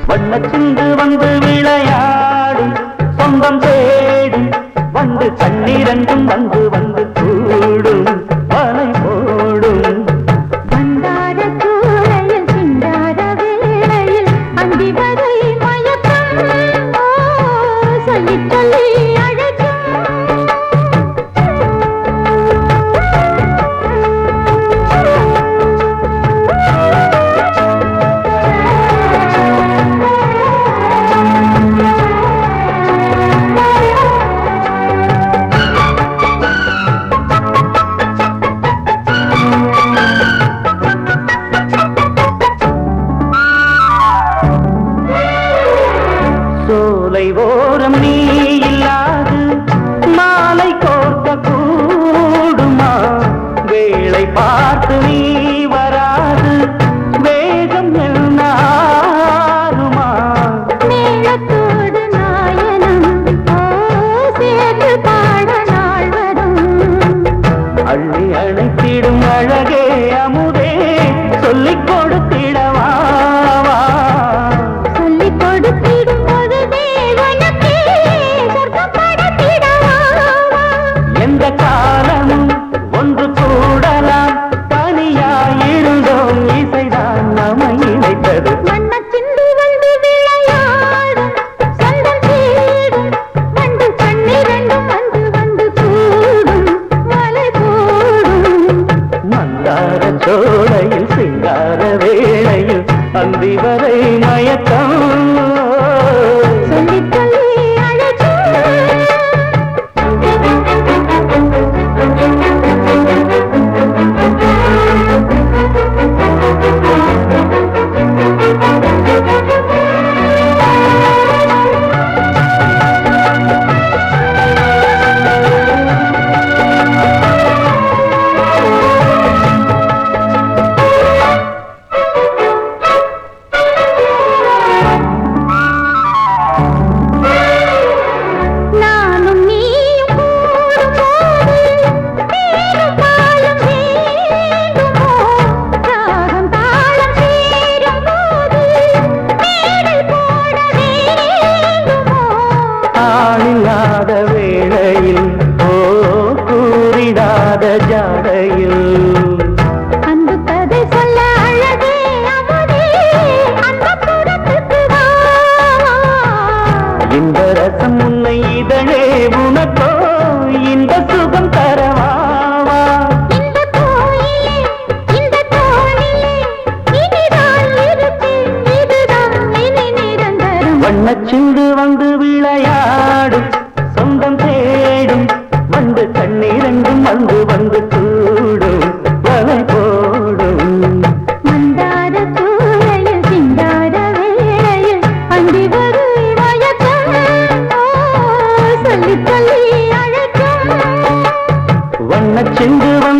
வண்ணச்சிந்து வந்து விளையாடும் சொந்தம் தேடும் வந்து கண்ணீரண்டும் வந்து வந்து கூடும் வலை போடும் வந்தார சூளையில் சிந்தார வேளையில் அந்தி வரை மயக்கம் சொல்லி சொல்லி சோலை ஓரம் நீ இல்லாது மாலை கோர்க்க கூடுமா வேளை பார்த்து நீ வராது வேகம் என்னாருமா மேளத்தோடு நாயனம் சேர்ந்து பாட நாள் வரும் அள்ளி அழைத்திடும் அழகே அமுதே சொல்லிக் கொடுத்திடவா சொல்லிக் கொடுத்திடும் பொழுதே உனக்கே சொர்க்கம் படைத்திடவா எந்த காலமும் ஒன்று கூடலாம் தனியாயிருந்தோம் இசைதான் நம்மை இணைத்தது மண்ணச்சிந்து வந்து விளையாடும் சொந்தம் தேடும் வந்து கண்ணிரண்டும் வந்து வந்து கூடும் வலை போடும் மந்தார சோலையில் சிங்கார வேளையில் அந்தி வரை மயக்கம் சொல்லி சொல்லி நானும் நீயும் கூடும்போது தேனும் பாலும் வேண்டுமோ ராகம் தாளம் சேரும்போது மேடை போட வேண்டுமோ ஆளில்லாத வேளையில் ஓ கூறிடாத ஜாடையில் அந்த கதை சொல்ல அழகே அமுதே அந்த புறத்துக்கு வா இந்த ரசம் உன்னை இதழே உனக்கோ இந்த சுகம் தரவாவா இந்த கோயிலே இந்த தோணிலே இனிதான் இருப்பேன் இதுதான் இனி நிரந்தரம் வண்ணச்சிந்து வந்து விளையாடும் சொந்தம் தேடும் வந்து கண்ணீரண்டும் வந்து வந்து கூடும் வலை போடும் மந்தார சூளையில் சிந்தார வேளையில் அந்தி வரை மயக்கம் சொல்லி சொல்லி அழைக்கும் வண்ணச்சிந்து வந்து